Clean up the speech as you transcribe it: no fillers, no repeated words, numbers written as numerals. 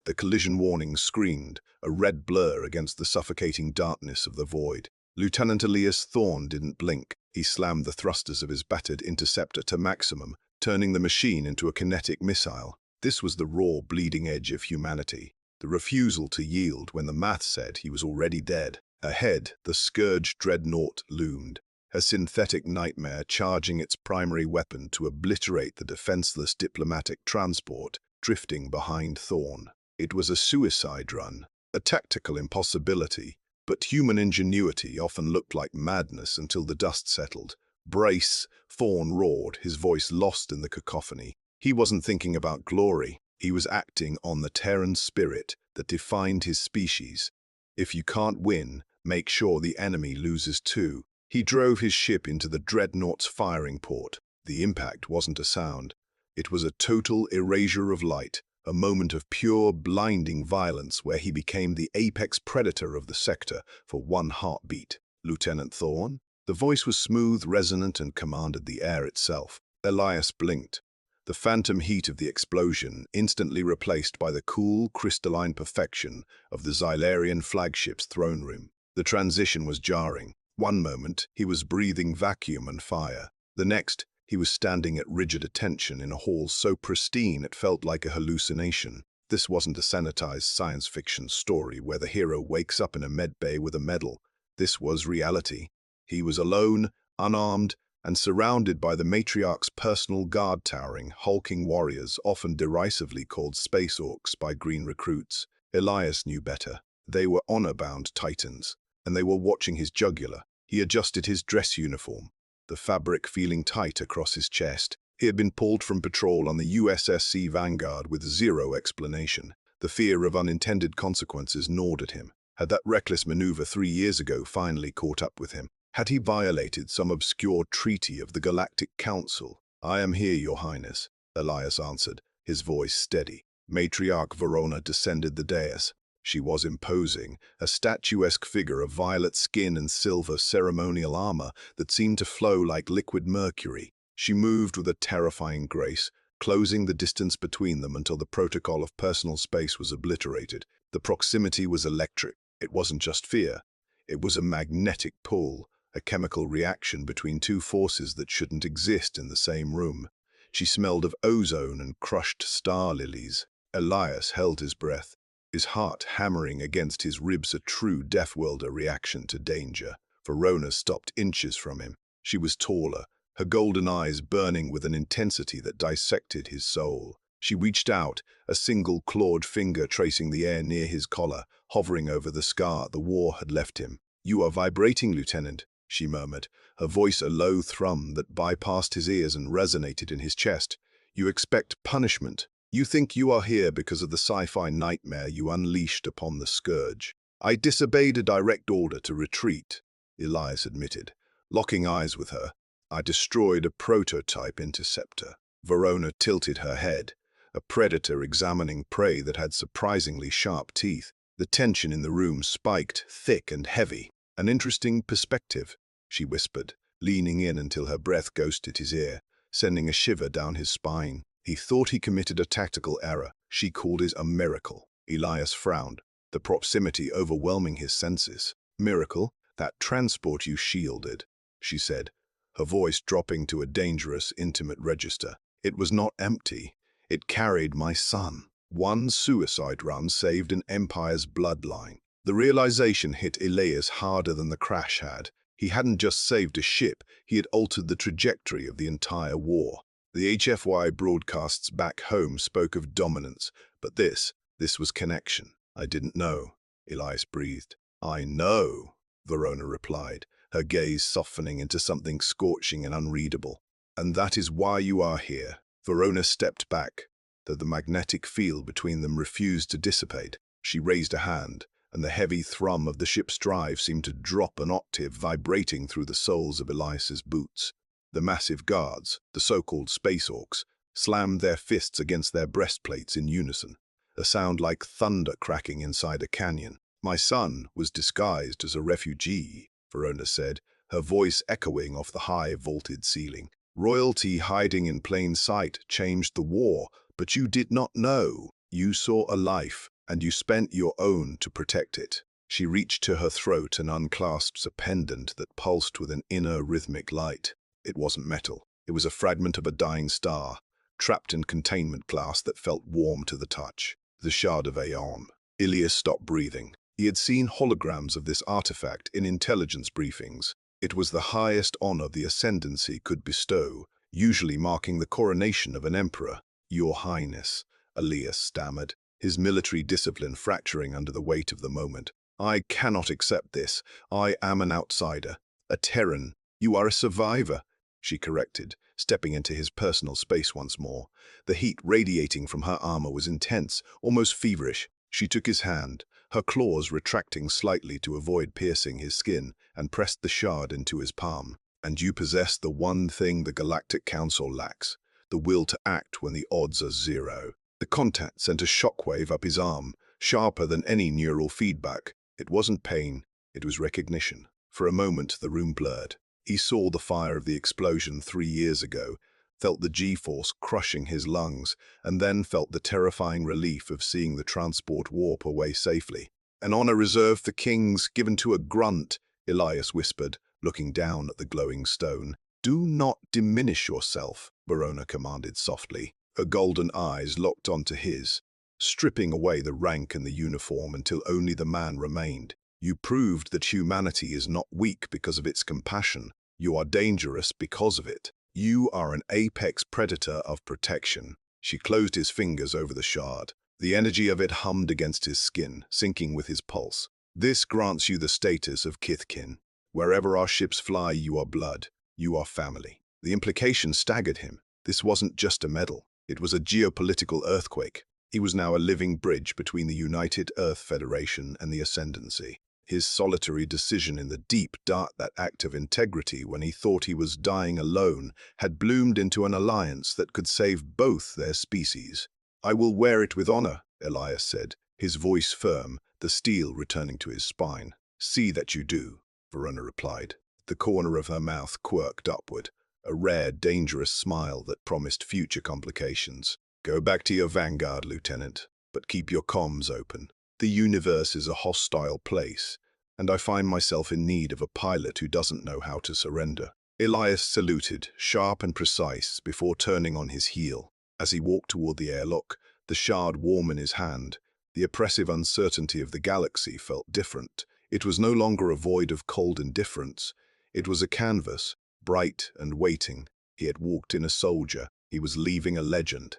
The collision warning screamed, a red blur against the suffocating darkness of the void. Lieutenant Elias Thorne didn't blink. He slammed the thrusters of his battered interceptor to maximum, turning the machine into a kinetic missile. This was the raw, bleeding edge of humanity. The refusal to yield when the math said he was already dead. Ahead, the Scourge dreadnought loomed, a synthetic nightmare charging its primary weapon to obliterate the defenseless diplomatic transport drifting behind Thorne. It was a suicide run, a tactical impossibility, but human ingenuity often looked like madness until the dust settled. "Brace!" Thorne roared, his voice lost in the cacophony. He wasn't thinking about glory. He was acting on the Terran spirit that defined his species. If you can't win, make sure the enemy loses too. He drove his ship into the dreadnought's firing port. The impact wasn't a sound. It was a total erasure of light, a moment of pure, blinding violence where he became the apex predator of the sector for one heartbeat. "Lieutenant Thorne?" The voice was smooth, resonant, and commanded the air itself. Elias blinked. The phantom heat of the explosion instantly replaced by the cool, crystalline perfection of the Xylarian flagship's throne room. The transition was jarring. One moment, he was breathing vacuum and fire. The next, he was standing at rigid attention in a hall so pristine it felt like a hallucination. This wasn't a sanitized science fiction story where the hero wakes up in a medbay with a medal. This was reality. He was alone, unarmed, and surrounded by the Matriarch's personal guard towering, hulking warriors, often derisively called Space Orcs by green recruits. Elias knew better. They were honor-bound titans, and they were watching his jugular. He adjusted his dress uniform, the fabric feeling tight across his chest. He had been pulled from patrol on the USSC Vanguard with zero explanation. The fear of unintended consequences gnawed at him. Had that reckless maneuver 3 years ago finally caught up with him? Had he violated some obscure treaty of the Galactic Council? "I am here, Your Highness," Elias answered, his voice steady. Matriarch Verona descended the dais. She was imposing, a statuesque figure of violet skin and silver ceremonial armor that seemed to flow like liquid mercury. She moved with a terrifying grace, closing the distance between them until the protocol of personal space was obliterated. The proximity was electric. It wasn't just fear. It was a magnetic pull, a chemical reaction between two forces that shouldn't exist in the same room. She smelled of ozone and crushed star lilies. Elias held his breath, his heart hammering against his ribs, a true Death Welder reaction to danger. Verona stopped inches from him. She was taller, her golden eyes burning with an intensity that dissected his soul. She reached out, a single clawed finger tracing the air near his collar, hovering over the scar the war had left him. "You are vibrating, Lieutenant," she murmured, her voice a low thrum that bypassed his ears and resonated in his chest. "You expect punishment. You think you are here because of the sci-fi nightmare you unleashed upon the Scourge." "I disobeyed a direct order to retreat," Elias admitted, locking eyes with her. "I destroyed a prototype interceptor." Verona tilted her head, a predator examining prey that had surprisingly sharp teeth. The tension in the room spiked, thick and heavy. "An interesting perspective," she whispered, leaning in until her breath ghosted his ear, sending a shiver down his spine. He thought he committed a tactical error. She called it a miracle. Elias frowned, the proximity overwhelming his senses. "Miracle? That transport you shielded," she said, her voice dropping to a dangerous, intimate register. "It was not empty. It carried my son. One suicide run saved an empire's bloodline." The realization hit Elias harder than the crash had. He hadn't just saved a ship, he had altered the trajectory of the entire war. The HFY broadcasts back home spoke of dominance, but this was connection. "I didn't know," Elias breathed. "I know," Verona replied, her gaze softening into something scorching and unreadable. "And that is why you are here." Verona stepped back, though the magnetic field between them refused to dissipate. She raised a hand, and the heavy thrum of the ship's drive seemed to drop an octave, vibrating through the soles of Elias's boots. The massive guards, the so-called Space Orcs, slammed their fists against their breastplates in unison, a sound like thunder cracking inside a canyon. "My son was disguised as a refugee," Verona said, her voice echoing off the high, vaulted ceiling. "Royalty hiding in plain sight changed the war, but you did not know. You saw a life, and you spent your own to protect it. She reached to her throat and unclasped a pendant that pulsed with an inner rhythmic light. It wasn't metal. It was a fragment of a dying star, trapped in containment glass that felt warm to the touch. The Shard of Aeon. Elias stopped breathing. He had seen holograms of this artifact in intelligence briefings. It was the highest honor the Ascendancy could bestow, usually marking the coronation of an emperor. "Your Highness," Elias stammered, his military discipline fracturing under the weight of the moment. "I cannot accept this. I am an outsider, a Terran. You are a survivor," she corrected, stepping into his personal space once more. The heat radiating from her armor was intense, almost feverish. She took his hand, her claws retracting slightly to avoid piercing his skin, and pressed the shard into his palm. "And you possess the one thing the Galactic Council lacks, the will to act when the odds are zero." The contact sent a shockwave up his arm, sharper than any neural feedback. It wasn't pain, it was recognition. For a moment, the room blurred. He saw the fire of the explosion 3 years ago, felt the G-force crushing his lungs, and then felt the terrifying relief of seeing the transport warp away safely. "An honor reserved for kings, given to a grunt," Elias whispered, looking down at the glowing stone. "Do not diminish yourself," Verona commanded softly. Her golden eyes locked onto his, stripping away the rank and the uniform until only the man remained. "You proved that humanity is not weak because of its compassion. You are dangerous because of it. You are an apex predator of protection." She closed his fingers over the shard. The energy of it hummed against his skin, syncing with his pulse. "This grants you the status of kithkin. Wherever our ships fly, you are blood. You are family." The implication staggered him. This wasn't just a medal. It was a geopolitical earthquake. He was now a living bridge between the United Earth Federation and the Ascendancy. His solitary decision in the deep, dark, that act of integrity when he thought he was dying alone, had bloomed into an alliance that could save both their species. "I will wear it with honor," Elias said, his voice firm, the steel returning to his spine. "See that you do," Verona replied. The corner of her mouth quirked upward, a rare, dangerous smile that promised future complications. "Go back to your vanguard, Lieutenant, but keep your comms open. The universe is a hostile place, and I find myself in need of a pilot who doesn't know how to surrender." Elias saluted, sharp and precise, before turning on his heel. As he walked toward the airlock, the shard warm in his hand, the oppressive uncertainty of the galaxy felt different. It was no longer a void of cold indifference. It was a canvas, bright and waiting. He had walked in a soldier. He was leaving a legend.